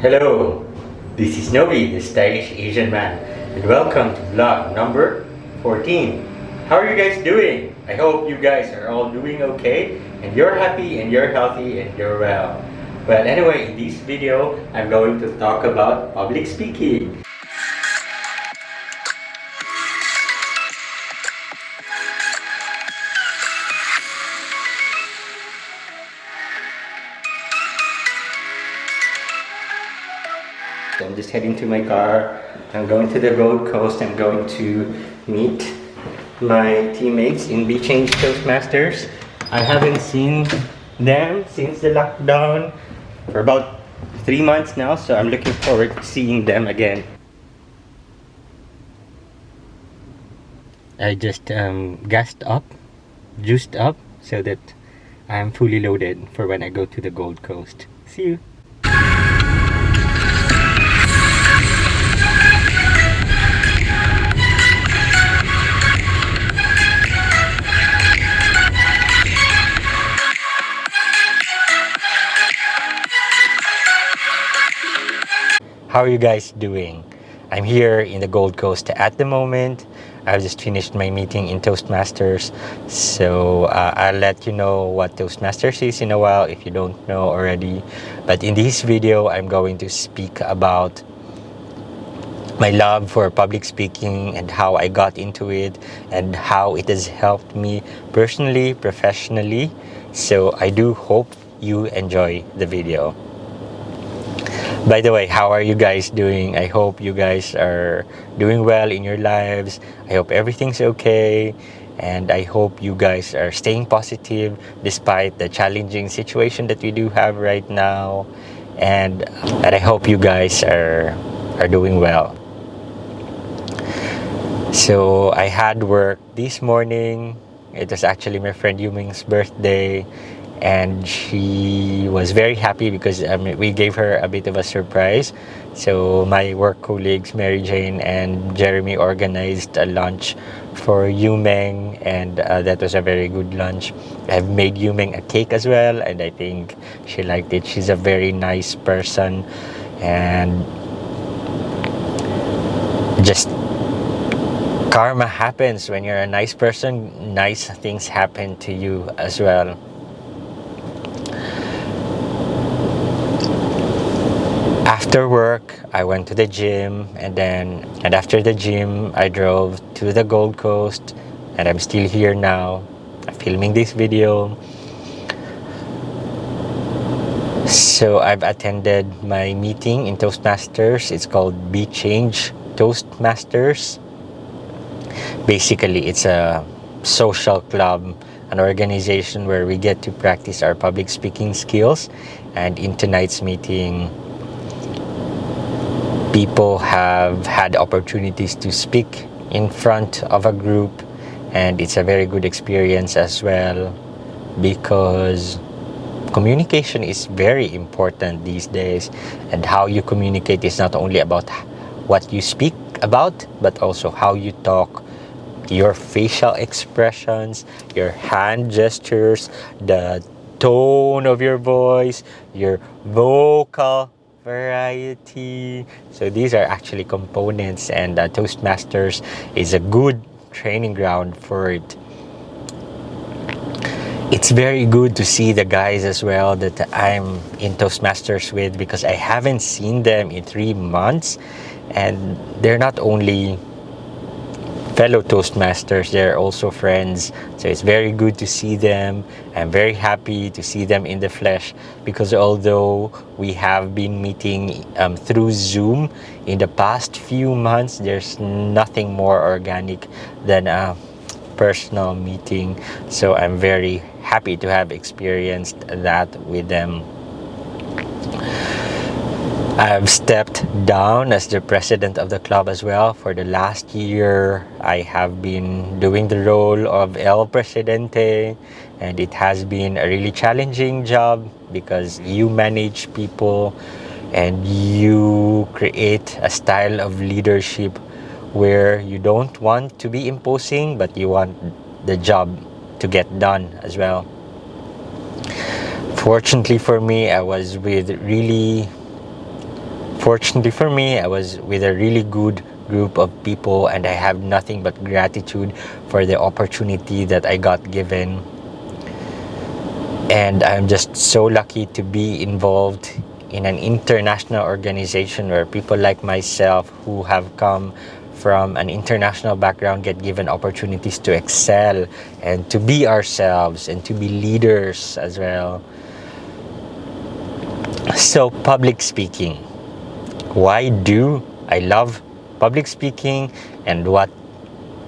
Hello, this is Novi, the stylish Asian man, and welcome to vlog number 14. How are you guys doing? I hope you guys are all doing okay, and you're happy, and you're healthy, and you're well. Well, anyway, in this video, I'm going to talk about public speaking. So I'm just heading to my car. I'm going to the Gold Coast. I'm going to meet my teammates in Be Change Toastmasters. I haven't seen them since the lockdown for about 3 months now, so I'm looking forward to seeing them again. I just gassed up, juiced up, so that I'm fully loaded for when I go to the Gold Coast. See you! How are you guys doing? I'm here in the Gold Coast at the moment. I've just finished my meeting in Toastmasters, so I'll let you know what Toastmasters is in a while if you don't know already. But in this video, I'm going to speak about my love for public speaking and how I got into it and how it has helped me personally, professionally. So I do hope you enjoy the video. By the way, how are you guys doing? I hope you guys are doing well in your lives. I hope everything's okay. And I hope you guys are staying positive despite the challenging situation that we do have right now. And I hope you guys are doing well. So I had work this morning. It was actually my friend Yuming's birthday. And she was very happy because we gave her a bit of a surprise. So my work colleagues, Mary Jane and Jeremy, organized a lunch for Yumeng, and that was a very good lunch. I've made Yumeng a cake as well, and I think she liked it. She's a very nice person, and just karma happens when you're a nice person. Nice things happen to you as well. After work, I went to the gym, and after the gym, I drove to the Gold Coast, and I'm still here now, filming this video. So I've attended my meeting in Toastmasters. It's called Be Change Toastmasters. Basically, it's a social club, an organization where we get to practice our public speaking skills. And in tonight's meeting, people have had opportunities to speak in front of a group, and it's a very good experience as well because communication is very important these days, and how you communicate is not only about what you speak about but also how you talk, your facial expressions, your hand gestures, the tone of your voice, your vocal variety. So these are actually components, and Toastmasters is a good training ground for it. It's very good to see the guys as well that I'm in Toastmasters with, because I haven't seen them in 3 months, and they're not only fellow Toastmasters, they're also friends. So it's very good to see them. I'm very happy to see them in the flesh, because although we have been meeting through Zoom in the past few months, there's nothing more organic than a personal meeting. So I'm very happy to have experienced that with them. I've stepped down as the president of the club as well. For the last year, I have been doing the role of El Presidente, and it has been a really challenging job because you manage people and you create a style of leadership where you don't want to be imposing, but you want the job to get done as well. Fortunately for me, I was with really Fortunately for me, I was with a really good group of people, and I have nothing but gratitude for the opportunity that I got given. And I'm just so lucky to be involved in an international organization where people like myself who have come from an international background get given opportunities to excel and to be ourselves and to be leaders as well. So, public speaking. Why do I love public speaking, and what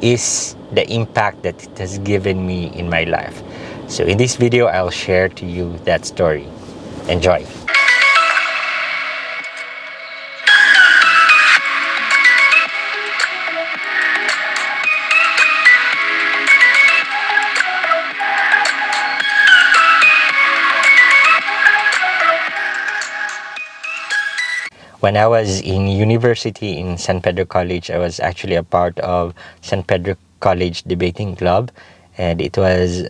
is the impact that it has given me in my life? So in this video, I'll share to you that story. Enjoy. When I was in university in San Pedro College, I was actually a part of San Pedro College Debating Club, and it was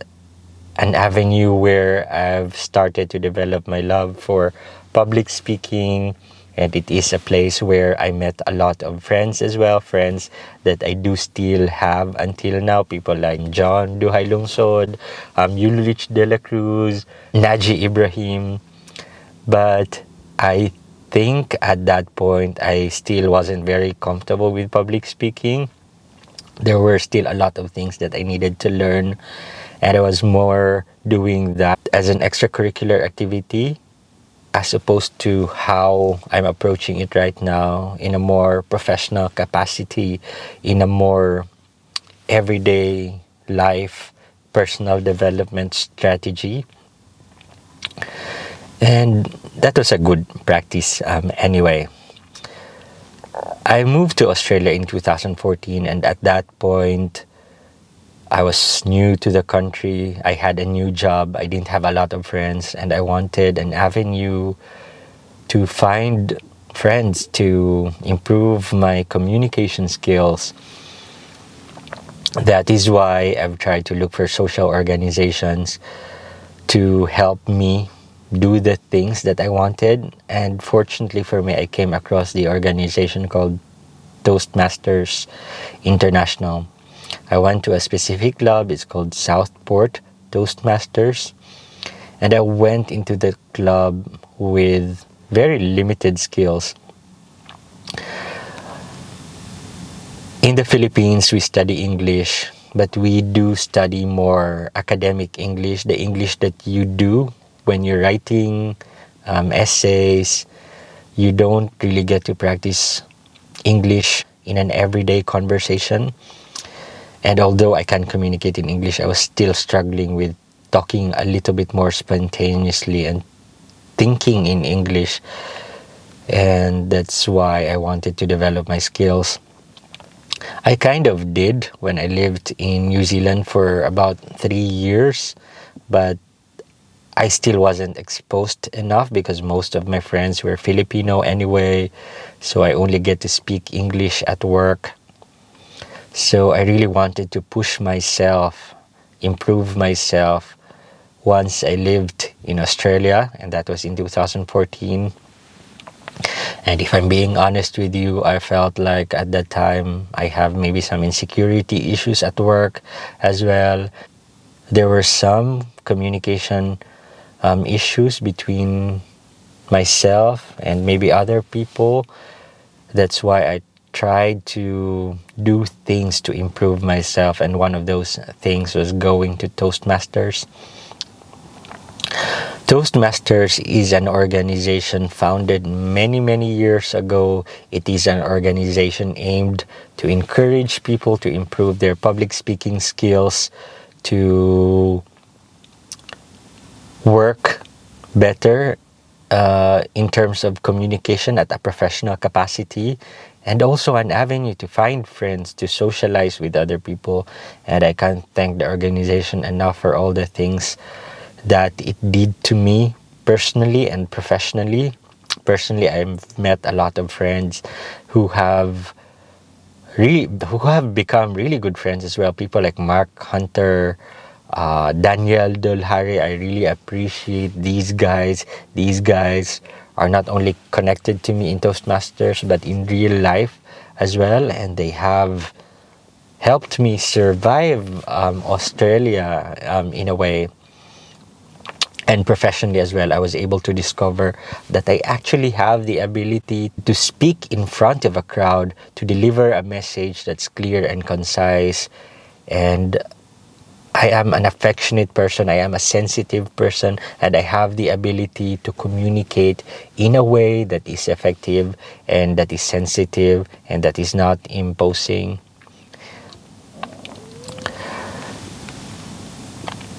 an avenue where I've started to develop my love for public speaking, and it is a place where I met a lot of friends as well, friends that I do still have until now, people like John Duhay Lungsod, Ulrich De La Cruz, Naji Ibrahim. But I think at that point I still wasn't very comfortable with public speaking. There were still a lot of things that I needed to learn, and I was more doing that as an extracurricular activity as opposed to how I'm approaching it right now in a more professional capacity, in a more everyday life personal development strategy. And that was a good practice anyway. I moved to Australia in 2014, and at that point I was new to the country. I had a new job. I didn't have a lot of friends, and I wanted an avenue to find friends to improve my communication skills. That is why I've tried to look for social organizations to help me do the things that I wanted. And fortunately for me, I came across the organization called Toastmasters International. I went to a specific club. It's called Southport Toastmasters, and I went into the club with very limited skills. In the Philippines, we study English, but we do study more academic English, the English that you do when you're writing essays. You don't really get to practice English in an everyday conversation. And although I can communicate in English, I was still struggling with talking a little bit more spontaneously and thinking in English. And that's why I wanted to develop my skills. I kind of did when I lived in New Zealand for about 3 years, but I still wasn't exposed enough because most of my friends were Filipino anyway, so I only get to speak English at work. So I really wanted to push myself, improve myself once I lived in Australia, and that was in 2014. And if I'm being honest with you, I felt like at that time I have maybe some insecurity issues at work as well. There were some communication issues between myself and maybe other people. That's why I tried to do things to improve myself, and one of those things was going to Toastmasters. Toastmasters is an organization founded many years ago. It is an organization aimed to encourage people to improve their public speaking skills, to work better in terms of communication at a professional capacity, and also an avenue to find friends, to socialize with other people. And I can't thank the organization enough for all the things that it did to me personally and professionally. Personally, I've met a lot of friends who have become really good friends as well. People like Mark Hunter, Daniel Dolhari. I really appreciate these guys. These guys are not only connected to me in Toastmasters but in real life as well, and they have helped me survive Australia in a way. And professionally as well, I was able to discover that I actually have the ability to speak in front of a crowd, to deliver a message that's clear and concise. And I am an affectionate person, I am a sensitive person, and I have the ability to communicate in a way that is effective and that is sensitive and that is not imposing.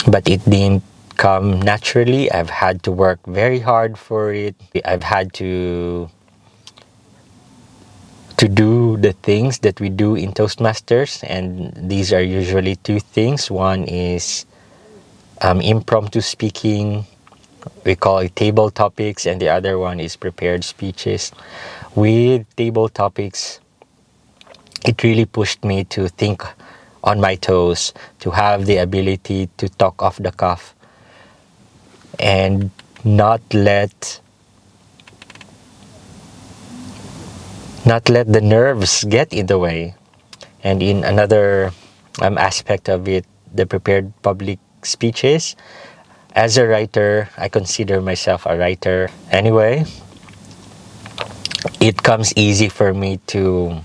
But it didn't come naturally. I've had to work very hard for it. I've had to do the things that we do in Toastmasters, and these are usually two things. One is impromptu speaking, we call it table topics, and the other one is prepared speeches. With table topics, it really pushed me to think on my toes, to have the ability to talk off the cuff and not let the nerves get in the way. And in another aspect of it, the prepared public speeches, as a writer, I consider myself a writer anyway. It comes easy for me to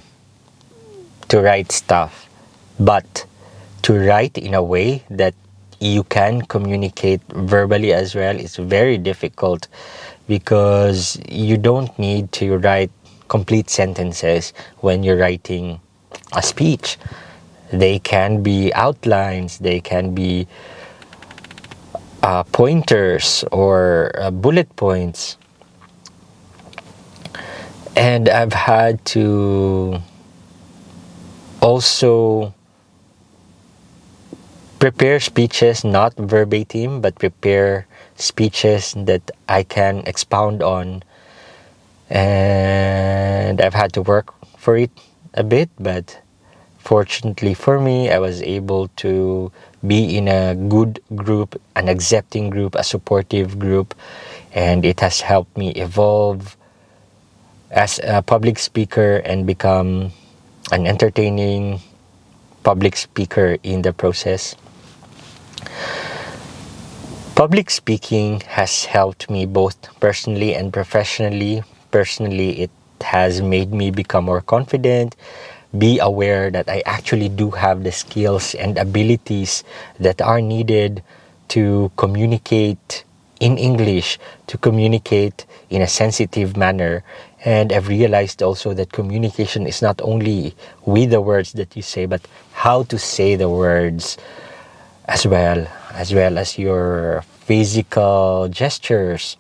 write stuff, but to write in a way that you can communicate verbally as well is very difficult, because you don't need to write complete sentences when you're writing a speech. They can be outlines, they can be pointers or bullet points. And I've had to also prepare speeches, not verbatim, but prepare speeches that I can expound on. And I've had to work for it a bit, but fortunately for me, I was able to be in a good group, an accepting group, a supportive group, and it has helped me evolve as a public speaker and become an entertaining public speaker in the process. Public speaking has helped me both personally and professionally. Personally, it has made me become more confident, be aware that I actually do have the skills and abilities that are needed to communicate in English, to communicate in a sensitive manner. And I've realized also that communication is not only with the words that you say, but how to say the words as well as your physical gestures,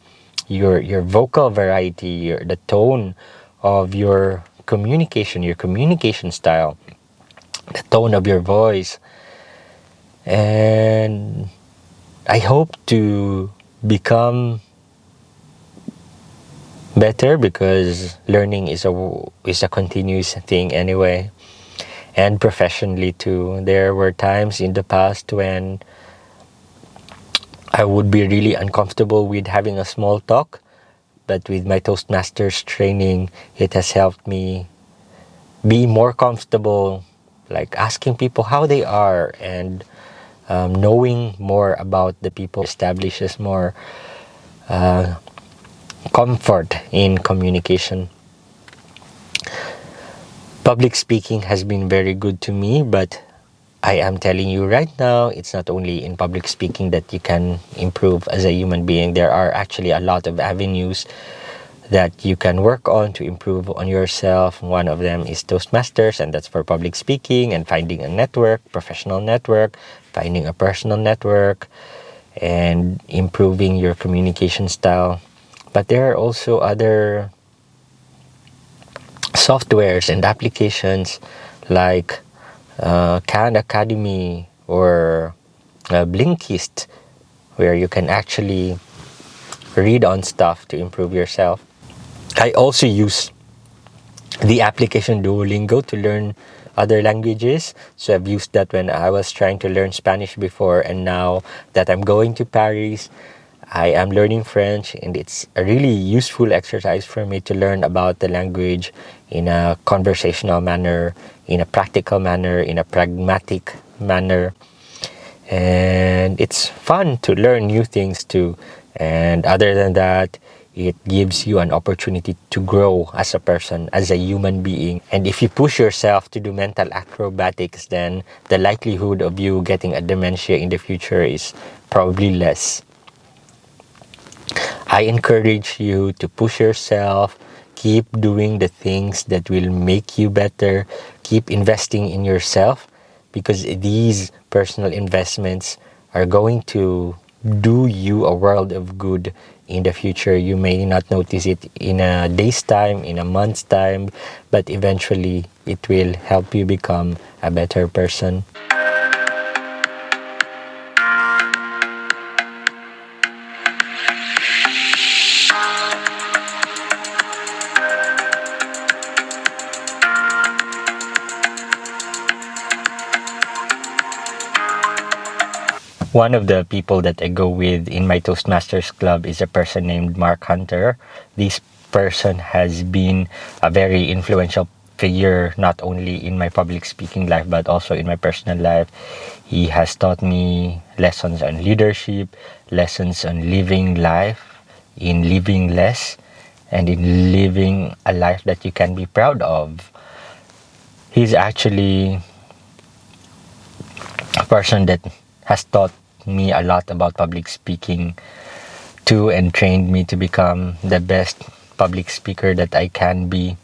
your vocal variety, the tone of your communication style, the tone of your voice. And I hope to become better, because learning is a continuous thing anyway. And professionally too, there were times in the past when I would be really uncomfortable with having a small talk, but with my Toastmasters training, it has helped me be more comfortable, like asking people how they are, and knowing more about the people establishes more comfort in communication. Public speaking has been very good to me, but I am telling you right now, it's not only in public speaking that you can improve as a human being. There are actually a lot of avenues that you can work on to improve on yourself. One of them is Toastmasters, and that's for public speaking and finding a network, professional network, finding a personal network, and improving your communication style. But there are also other softwares and applications like Khan Academy or Blinkist, where you can actually read on stuff to improve yourself. I also use the application DUOLINGO to learn other languages. So I've used that when I was trying to learn Spanish before, and now that I'm going to Paris, I am learning French, and it's a really useful exercise for me to learn about the language in a conversational manner, in a practical manner, in a pragmatic manner. And it's fun to learn new things too. And other than that, it gives you an opportunity to grow as a person, as a human being. And if you push yourself to do mental acrobatics, then the likelihood of you getting a dementia in the future is probably less. I encourage you to push yourself, keep doing the things that will make you better, keep investing in yourself, because these personal investments are going to do you a world of good in the future. You may not notice it in a day's time, in a month's time, but eventually it will help you become a better person. One of the people that I go with in my Toastmasters club is a person named Mark Hunter. This person has been a very influential figure, not only in my public speaking life, but also in my personal life. He has taught me lessons on leadership, lessons on living life, in living less, and in living a life that you can be proud of. He's actually a person that has taught me a lot about public speaking too, and trained me to become the best public speaker that I can be.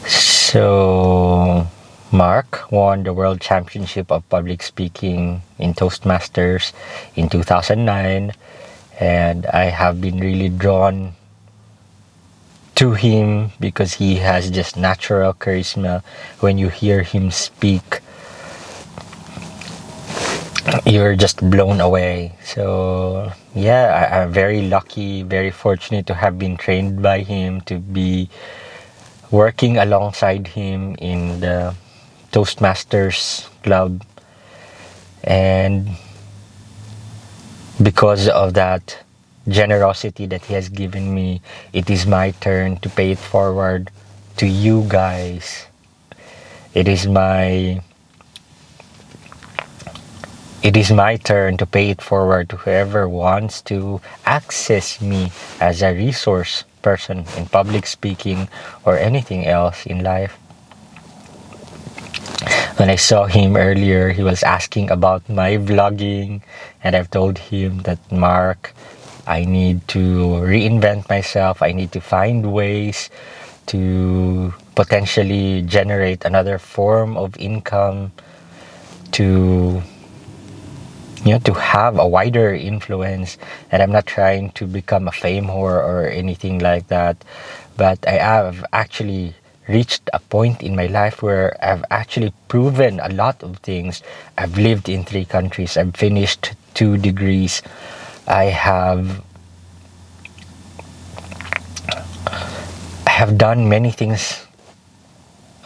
So Mark won the World Championship of Public Speaking in Toastmasters in 2009, and I have been really drawn to him because he has just natural charisma. When you hear him speak, you're just blown away. So yeah, I'm very lucky, very fortunate to have been trained by him, to be working alongside him in the Toastmasters club. And because of that generosity that he has given me, it is my turn to pay it forward to you guys. It is my turn to pay it forward to whoever wants to access me as a resource person in public speaking or anything else in life. When I saw him earlier, he was asking about my vlogging, and I've told him that, Mark, I need to reinvent myself. I need to find ways to potentially generate another form of income, to have a wider influence. And I'm not trying to become a fame whore or anything like that, but I have actually reached a point in my life where I've actually proven a lot of things. I've lived in 3 countries. I've finished 2 degrees. I have done many things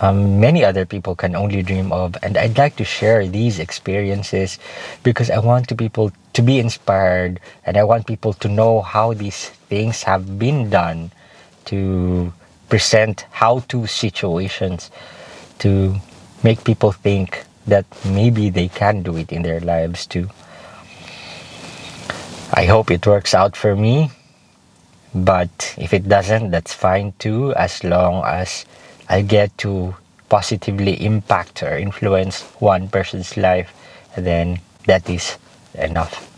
many other people can only dream of, and I'd like to share these experiences because I want people to be inspired, and I want people to know how these things have been done, to present how-to situations to make people think that maybe they can do it in their lives too. I hope it works out for me, but if it doesn't, that's fine too, as long as I get to positively impact or influence one person's life, then that is enough.